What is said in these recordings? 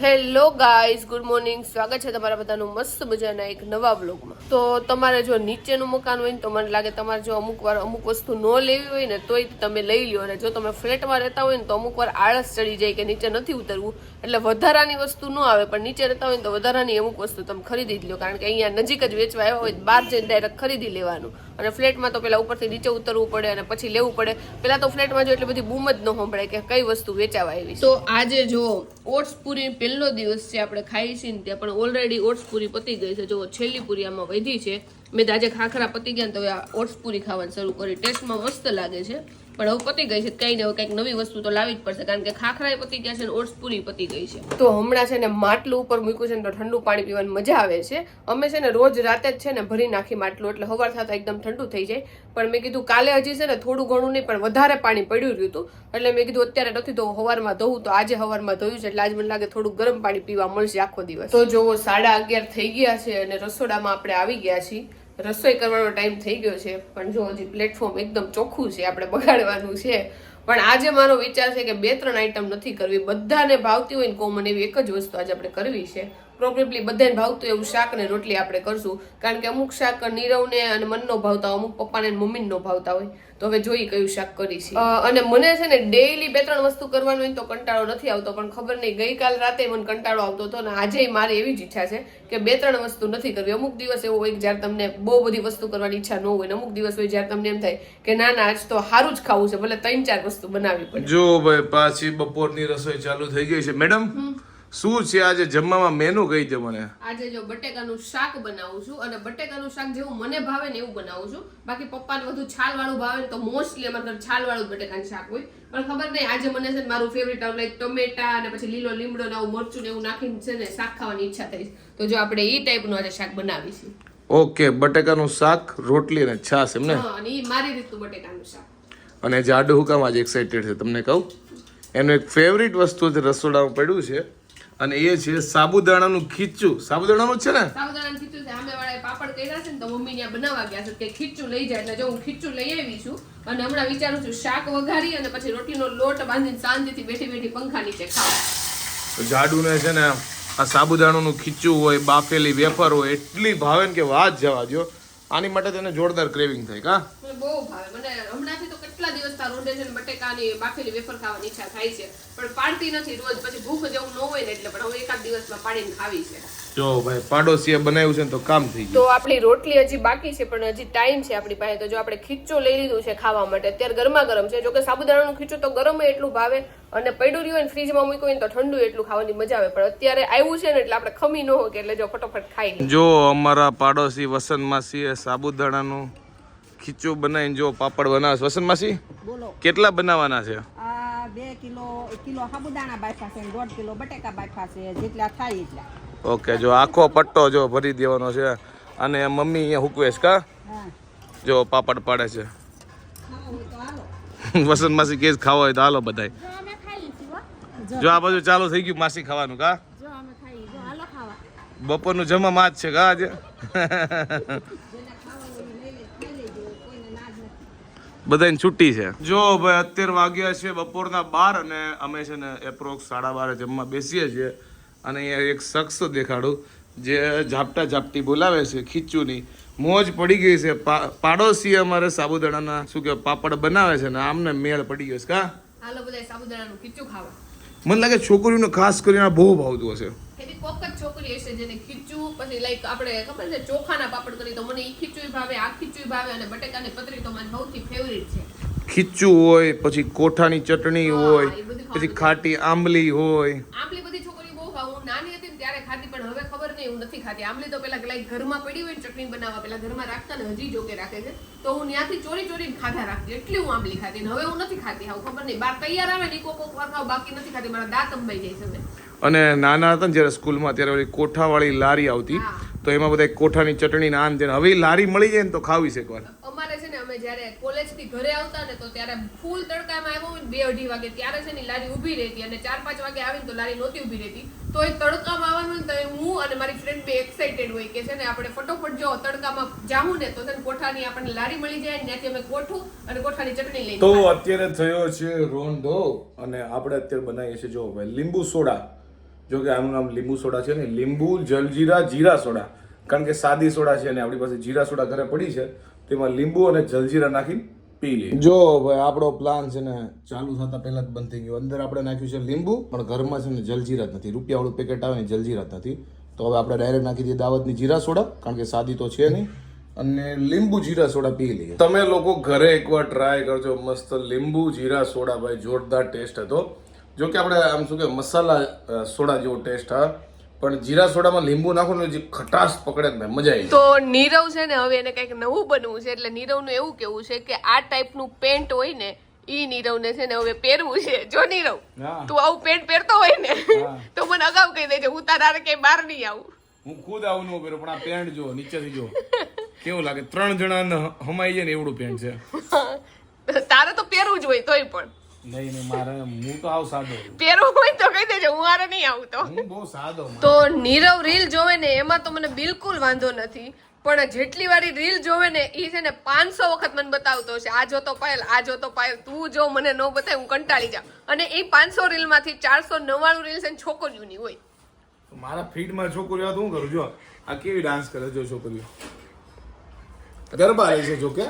Hello guys, good morning. સ્વાગત છે તમારા બધાનું મસ્ત મજાના એક નવા વ્લોગમાં. તો તમારે જો નીચેનું મકાન હોય ને તો મને લાગે તમારે જો અમુક વસ્તુ ન લેવી હોય ને તોય તમે લઈ લ્યો, અને જો તમે ફ્લેટમાં રહેતા હોય ને તો અમુક વાર આળસ ચડી જાય કે નીચે નથી ઉતરવું, એટલે વધારાની વસ્તુ ન આવે, પણ નીચે રહેતા હોય ને તો વધારાની અમુક વસ્તુ તમે ખરીદી જ લો, કારણ કે અહીંયા નજીક જ વેચવા આવ્યા હોય બહાર જઈને ડાયરેક્ટ ખરીદી લેવાનું. અને ફ્લેટમાં તો પેલા ઉપરથી નીચે ઉતરવું પડે અને પછી લેવું પડે. પેલા તો ફ્લેટમાં જો એટલી બધી બૂમ જ ન સંભળાય કે કઈ વસ્તુ વેચાવા આવી. તો આજે જો ઓટ્સ પૂરી પહેલો દિવસ છે, આપણે ખાઈ છીએ ને ત્યાં પણ ઓલરેડી ઓટ્સ પૂરી પતી ગઈ છે. જો છેલ્લી પૂરી આમાં વધી છે. મેં આજે ખાખરા પતી ગયા ને તો હવે આ ઓટ્સ પૂરી ખાવાનું શરૂ કરી. ટેસ્ટમાં મસ્ત લાગે છે, પણ હવે પતી ગઈ છે, કઈ ને કંઈક નવી વસ્તુ તો લાવી જ પડશે, કારણ કે ખાખરા પતી ગયા છે ને ઓટ્સ પૂરી પતી ગઈ છે. તો હમણાં છે ને માટલું ઉપર મૂક્યું છે ને તો ઠંડુ પાણી પીવાની મજા આવે છે. અમે છે ને રોજ રાતે જ છે ને ભરી નાખી માટલું, એટલે સવાર થતા એકદમ ઠંડુ થઈ જાય. પણ મેં કીધું કાલે હજી છે ને થોડું ઘણું નહીં પણ વધારે પાણી પડ્યું રહ્યું હતું, એટલે મેં કીધું અત્યારે નથી તો સવારમાં ધોવું, તો આજે સવારમાં ધોયું છે, એટલે આજે મને લાગે થોડું ગરમ પાણી પીવા મળશે આખો દિવસ. તો જો 11:30 થઈ ગયા છે અને રસોડામાં આપણે આવી ગયા છીએ. રસોઈ કરવાનો ટાઈમ થઈ ગયો છે, પણ જો હજી પ્લેટફોર્મ એકદમ ચોખ્ખું છે, આપણે બગાડવાનું છે. પણ આજે મારો વિચાર છે કે 2-3 આઈટમ નથી કરવી, બધાને ભાવતી હોય ને કોમન એવી એક જ વસ્તુ આજે આપણે કરવી છે. પ્રોબેબલી બધાને ભાવતું એવું શાક ને રોટલી આપણે કરશું, કારણ કે અમુક શાક નીરવને અને મનનો ભાવતા હોય, અમુક પપ્પાને મમ્મીને નો ભાવતા હોય, તો હવે જોઈએ કયું શાક કરીશું. અને મને છે ને ડેઈલી 2-3 વસ્તુ કરવાનું હોય તો કંટાળો નથી આવતો, પણ ખબર નહીં ગઈકાલ રાતે મને કંટાળો આવતો હતો ને આજે મારી એવી જ ઈચ્છા છે કે 2-3 વસ્તુ નથી કરવી. અમુક દિવસ એવો હોય જ્યારે તમને બહુ બધી વસ્તુ કરવાની ઈચ્છા ન હોય, ને અમુક દિવસ હોય જ્યારે તમને એમ થાય કે ના આજ તો સારું જ ખાવું છે, ભલે 3-4 વસ્તુ બનાવવી પડે. જો ભાઈ પાછી બપોરની રસોઈ ચાલુ થઈ ગઈ છે. મેડમ શું છે આજે જમવામાં મેનુ કહી દે મને. આજે જો બટેકાનું શાક બનાવું છું, અને બટેકાનું શાક જેવું મને ભાવે ને એવું બનાવું છું. બાકી પપ્પાને વધુ છાલ વાળું ભાવે ને તો મોસ્ટલી અમારે ઘરે છાલ વાળું બટેકાનું શાક હોય, પણ ખબર નહીં આજે મને છે ને મારું ફેવરિટ લાઈક ટમેટા અને પછી લીલો લીમડો ને આવું મરચું ને એવું નાખીને છે ને શાક ખાવાની ઈચ્છા થઈ, તો જો આપણે ઈ ટાઈપનું આજે શાક બનાવીશું. ઓકે, બટેકાનું શાક, રોટલી અને છાશ એમ ને? હા, અને ઈ મારી રીતનું બટેકાનું શાક. અને જાડુ હુકામ આજે એક્સાઇટેડ છે તમને કહું, એનું એક ફેવરિટ વસ્તુ છે રસોડામાં પડ્યું છે, અને એ છે સાબુદાણાનું ખીચું. સાબુદાણાનું છે ને? સાબુદાણાનું ખીચું છે. સામે વાળાએ પાપડ કર્યા છે ને તો મમ્મી ત્યાં બનાવવા ગયા છે કે ખીચું લઈ જાય, એટલે જો હું ખીચું લઈ આવી છું, અને હમણાં વિચારું છું શાક વઘારી અને પછી રોટલીનો લોટ બાંધીને શાંતિથી બેઠી બેઠી પંખા નીચે ખાવા. જાડુને છે ને આ સાબુદાણાનું ખીચું હોય, બાફેલી વેફર હોય, એટલી ભાવે ને કે વાત જવા જો. આની માટે તેને જોરદાર ક્રેવિંગ થાય કા? બહુ ભાવે મને. હમણાંથી તો કેટલા દિવસ રોંઢે છે ને બટેકાની બાફેલી વેફર ખાવાની ઈચ્છા થાય છે, પણ પાડતી નથી રોજ, પછી ભૂખ જેવું ન હોય ને એટલે, પણ હવે એકાદ દિવસમાં પાડીને ખાવી છે. જો ભાઈ પાડોશીએ બનાવ્યું છે ને તો કામ થઈ ગયું. તો આપણી રોટલી હજી બાકી છે, પણ હજી ટાઈમ છે આપણી પાસે. તો જો આપણે ખીચું લઈ લીધું છે ખાવા માટે, અત્યારે ગરમા ગરમ છે. જો કે સાબુદાણાનું ખીચું તો ગરમ એટલું ભાવે, અને પડ્યું રહ્યું હોય ને ફ્રીજમાં મૂક્યું હોય ને તો ઠંડુ એટલું ખાવાની મજા આવે, પણ અત્યારે આવ્યું છે ને એટલે આપણે ખમી ન હોય કે એટલે જો ફટોફટ ખાઈ લઈએ. જો અમારા પાડોશી વસંત માસીએ સાબુદાણાનું ખીચું બનાવીને જો પાપડ બનાવે છે. વસંત માસી કેટલા બનાવવાના છે? 2 કિલો સાબુદાણા બાફા છે, 1.5 કિલો બટેકા બાફા છે, જેટલા થાય એટલા. ઓકે, જો આખો પટ્ટો જો ભરી દેવાનો છે, અને મમ્મી અહીંયા હુકવેશ કા જો પાપડ પાડે છે. વસંત માસી કેસ ખાવા હોય તો હાલો બધાય. જો આ બધું ચાલુ થઈ ગયું માસી ખાવાનું કા? બપોરનું જમવામાં જ છે કા આજે? બધાની છુટ્ટી છે. જો ભાઈ અત્યારે વાગ્યા છે બપોરના 12 અને અમે છે ને એપ્રોક્સ 12:30 જમવા બેસીએ છીએ, અને અહીંયા એક શખ્સ દેખાડું જે ઝાપટા ઝાપટી બોલાવે છે, ખીચુની મોજ પડી ગઈ છે. પાડોશી અમારે સાબુદાણાના શું કે પાપડ બનાવે છે ને આમને મેળ પડી ગયો છે કા? હાલો બધા સાબુદાણાનું ખીચું ખાવા. મને લાગે છોકરીઓને ખાસ કરીને બહુ ભાવતું હશે. એવી કોક જ છોકરી હશે જેને ખીચું, પછી લાઈક આપણે ખબર છે ચોખાના પાપડ કરી તો મને ઈ ખીચું ભાવે, આ ખીચું ભાવે, અને બટેકાની પતરી તો મને સૌથી ફેવરિટ છે. ખીચું હોય, પછી કોઠાની ચટણી હોય, પછી ખાટી આંબલી હોય. આંબલી બધી છોકરી બહુ ખાવ. હું નાની હતી ને ત્યારે ખાતી, પણ હવે ખબર નહીં હું નથી ખાતી. આંબલી તો પેલા લાઈક ઘરમાં પડી હોય ને ચટણી બનાવવા પેલા ઘરમાં રાખતા ને હજી જોકે રાખે છે, તો હું ત્યાંથી ચોરી ચોરીને ખાધા રાખતી, એટલી હું આંબલી ખાતી. ને હવે હું નથી ખાતી, હાવ ખબર નહીં બહાર તૈયાર આવે ને કોક વાર ખાવ, બાકી નથી ખાતી. મારા દાંત અંબાઈ જાય છે. અને નાના હતા ને જ્યારે સ્કૂલમાં ત્યારે ઓલી કોઠાવાળી લારી આવતી, તો એમાં બધા કોઠાની ચટણી ને આમ છે. હવે લારી મળી જાય ને તો ખાવી છે એકવાર. અમારે છે ને અમે જ્યારે કોલેજથી ઘરે આવતા ને તો ત્યારે ફૂલ તડકામાં આવ્યો હોય 2-2:30 વાગે, ત્યારે છે ને લારી ઊભી રહેતી, અને 4-5 વાગે આવીને તો લારી નહોતી ઊભી રહેતી. તો એ તડકામાં આવવાનું ને તો હું અને મારી ફ્રેન્ડ બે એક્સાઇટેડ હોય કે છે ને આપણે ફટોફટ જો તડકામાં જાવું ને તો છે ને કોઠાની આપણને લારી મળી જાય, ત્યાંથી અમે કોઠું અને કોઠાની ચટણી લઈને. તો અત્યારે થયો છે રોંઢો, અને આપણે અત્યારે બનાવીએ છીએ જો ભાઈ લીંબુ સોડા. જો કે આનું નામ લીંબુ સોડા છે ને, લીંબુ જલજીરા જીરા સોડા. કારણ કે સાદી સોડા છે અને આપણી પાસે જીરા સોડા ઘરે પડી છે, તેમાં લીંબુ અને જલજીરા નાખી પી લઈએ. જો ભાઈ આપણો પ્લાન છે ને ચાલુ થતા પહેલા જ બંધ થઈ ગયો. અંદર આપણે નાખ્યું છે લીંબુ, પણ ઘરમાં છે ને જલજીરા જ નથી. રૂપિયાવાળું પેકેટ આવે ને જલજીરા જ નથી. તો હવે આપણે ડાયરેક્ટ નાખી દઈએ દાવતની જીરા સોડા, કારણ કે સાદી તો છે નહીં, અને લીંબુ જીરા સોડા પી લઈએ. તમે લોકો ઘરે એકવાર ટ્રાય કરજો, મસ્ત લીંબુ જીરા સોડા ભાઈ, જોરદાર ટેસ્ટ હતો. જો કે આપણે આમ શું કે મસાલા સોડા જેવો ટેસ્ટ હા, પણ જીરા સોડામાં લીંબુ નાખો ને જે ખટાશ પકડે ને મજા આવી. તો નીરવ છે ને હવે એને કંઈક નવું બનવું છે, એટલે નીરવનું એવું કેવું છે કે આ ટાઈપનું પેન્ટ હોય ને ઈ નીરવને છે ને હવે પહેરવું છે. જો નીરવ તું આવું પેન્ટ પહેરતો હોય ને તો મને અગાઉ કહી દેજે, હું તારા કઈ બહાર નહીં આવું. હું ખુદ આવું ન પહેરું, પણ આ પેન્ટ જો નીચેથી જો કેવું લાગે, 3 જણા હમાઈ જાય ને એવડું પેન્ટ છે. તારે તો પહેરવું જ હોય તોય પણ નહીં મારે, હું તો આવ સાદો પહેરવું હોય તો કહી દેજે, હું આરે નહીં આવું. તો હું બહુ સાદો. તો નીરવ રીલ જોવે ને એમાં તો મને બિલકુલ વાંધો નથી, પણ જેટલી વારી રીલ જોવે ને એ છે ને 500 વખત મને બતાવતો છે, આ જોતો પાયલ, આ જોતો પાયલ, તું જો મને ન બતાય હું કંટાળી જાઉં. અને એ 500 રીલ માંથી 499 રીલ છે ને છોકરીઓની હોય. મારા ફીડમાં છોકરીઓ તો હું કરું, જો આ કેવી ડાન્સ કરે, જો છોકરીઓ ગરબા રહે છે. જો કે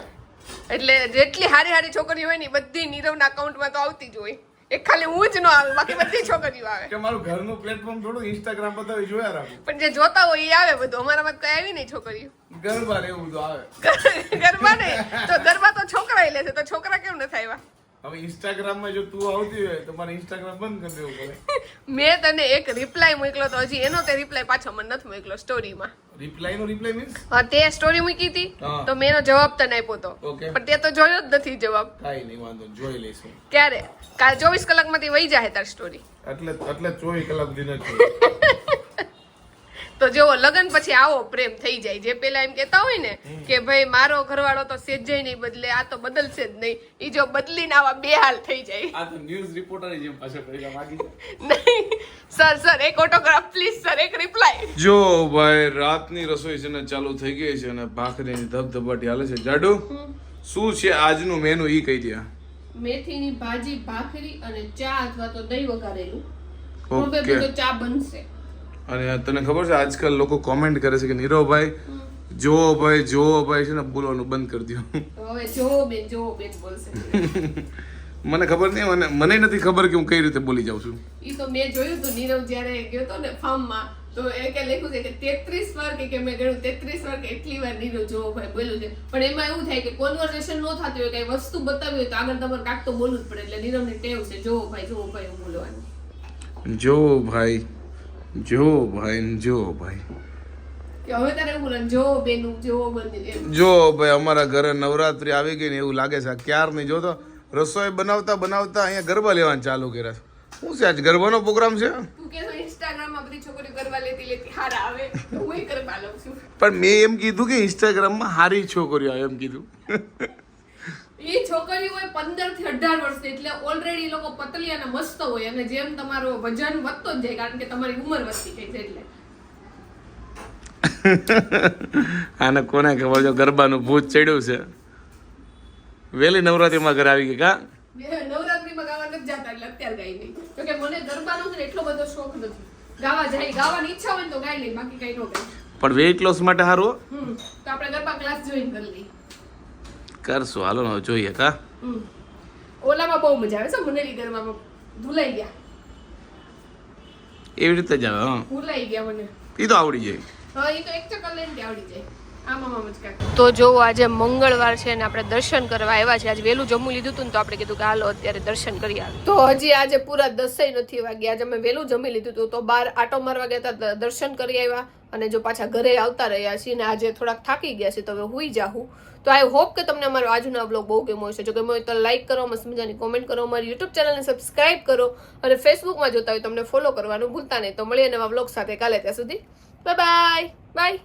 એટલે જેટલી હારી હારી છોકરીઓ હોય ને બધી નીરવના અકાઉન્ટમાં તો આવતી જ હોય. એક ખાલી હું જ ન આવે, બાકી બધી છોકરીઓ આવે. કે મારું ઘરનું પ્લેટફોર્મ થોડું ઇન્સ્ટાગ્રામ બતાવી જોયા રાખું, પણ જે જોતા હોય એ આવે બધું. અમારામાં કઈ આવી નહીં છોકરીઓ. ગરબા ને એવું બધું આવે. ગરબા ને તો ગરબા તો છોકરા લે છે, તો છોકરા કેમ ન થાય? હવે ઇન્સ્ટાગ્રામમાં જો તું આવતી હોય તો મારે ઇન્સ્ટાગ્રામ બંધ કરી દેવું પડે. મેં તને એક રિપ્લાય મોકલો તો હજી એનો તે રિપ્લાય પાછો મને નથી મોકલો સ્ટોરીમાં. રિપ્લાય મીન્સ હા, તે સ્ટોરી મૂકી હતી તો મેં એનો જવાબ તને આપ્યો તો, પણ તે તો જોયો જ નથી જવાબ. કાઈ નહીં, વાંધો જોઈ લઈશું. ક્યારે? કાલ 24 કલાકમાંથી વહી જાય તાર સ્ટોરી. એટલે 24 કલાક સુધી નથી. તો જો લગન પછી આવો પ્રેમ થઈ જાય. જે પેલા એમ કેતા હોય ને કે ભાઈ મારો ઘરવાળો તો સેજે નહીં બદલે, આ તો બદલશે જ નહીં, ઈ જો બદલીને આવા બે હાલ થઈ જાય. આ તો ન્યૂઝ રિપોર્ટર જેમ પાછો પૈસા માંગી નહીં સર એક ઓટોગ્રાફ પ્લીઝ સર, એક રિપ્લાય. જો ભાઈ રાતની રસોઈ છે ને ચાલુ થઈ ગઈ છે અને ભાખરીની ધબધબાટી હાલે છે. જાડુ શું છે આજનું મેનુ ઈ કહી દે. મેથીની ભાજી, ભાખરી અને ચા અથવા તો દહીં વઘારેલું. ઓકે, તો ચા બનશે. અને તને ખબર છે આજકાલ લોકો કોમેન્ટ કરે છે કે નીરવભાઈ જો ભાઈ છે ને બોલવાનું બંધ કરી દો. હવે જો બેન બોલશે. મને ખબર નહીં, મને નથી ખબર કે હું કઈ રીતે બોલી જાઉં છું. ઈ તો મેં જોયું તો નીરવ જ્યારે ગયો તો ને ફાર્મમાં, તો એ કે લખ્યું છે કે 33 વાર કે મેં ગણ્યું 33 વાર કે એટલી વાર નીરવ જો ભાઈ બોલ્યું છે. પણ એમાં એવું થાય કે કોન્વર્સેશન ન થતું હોય, કઈ વસ્તુ બતાવી હોય તો આગળ તમારે કાંક તો બોલવું જ પડે. એટલે નીરવની ટેવ છે જો ભાઈ એવું બોલવાની. જો ભાઈ કે હવે તારે એવું બોલવાનું જો બેનું જો બની. જો ભાઈ અમારા ઘરે નવરાત્રી આવી ગઈ ને એવું લાગે છે. ક્યાર નહીં જો તો રસોઈ બનાવતા અહીંયા ગરબા લેવાનું ચાલુ કર્યા છે. શું છે આજ ગરબાનો પ્રોગ્રામ છે? તું કે ઇન્સ્ટાગ્રામમાં બધી છોકરીઓ ગરબા લેતી હારા આવે તો હું ગરબા લઉં છું. પણ મેં એમ કીધું કે ઇન્સ્ટાગ્રામમાં હારી છોકરીઓ આવે એમ કીધું. એ છોકરીઓ હોય 15 થી 18 વર્ષની, એટલે ઓલરેડી લોકો પતલી અને મસ્ત હોય, અને જેમ તમારો વજન વધતો જ જાય કારણ કે તમારી ઉંમર વધતી જાય છે. એટલે આને કોને ખબર જો ગરબાનું ભૂત ચડ્યું છે. વેલી નવરાત્રીમાં ઘરે આવી ગઈ કા? નવરાત્રીમાં ગાવા નથી જતા એટલે અત્યારે ગાઈ નહીં. તો કે મને ગરબાનો છે ને એટલો બધો શોખ નથી. ગાવાની ઈચ્છા હોય તો ગાઈ લઈ, બાકી કઈ ન ગાય. પણ વેઇટ લોસ માટે સારું તો આપણે ગરબા ક્લાસ જોઈન કરી લઈએ. કરશું, હાલો ને જોઈએ કા. ઓલામાં બહુ મજા આવે છે, મુનેલી ગરબામાં ભૂલાઈ ગયા. એવી રીતે જ આવે. ભૂલાઈ ગયા મને. એ તો આવડી જાય. હા, એ તો એક ચક્કર લઈને આવડી જાય. તો જો આજે મંગળવાર છે ને આપણે દર્શન કરવા આવ્યા છે. આજે વહેલું જમવું લીધું હતું ને તો આપણે કીધું કે હાલો અત્યારે દર્શન કરી આવે. તો હજી આજે પૂરા 10 નથી વાગ્યા. આજે અમે વહેલું જમી લીધું હતું તો બહાર આટો મારવા ગયા હતા, દર્શન કરી આવ્યા અને જો પાછા ઘરે આવતા રહ્યા છીએ ને આજે થોડાક થાકી ગયા છે તો હવે હુઈ જાઉં. તો આઈ હોપ કે તમને અમારો આજનો બ્લોગ બહુ ગમ્યો હશે. જો ગમ્યો હોય તો લાઈક કરો, મસ્ત મજાની કોમેન્ટ કરો, અમારી યુટ્યુબ ચેનલને સબસ્ક્રાઇબ કરો અને ફેસબુકમાં જોતા હોય તમને ફોલો કરવાનું ભૂલતા નહીં. તો મળીએ નવા બ્લોગ સાથે કાલે. ત્યાં સુધી બાય બાય.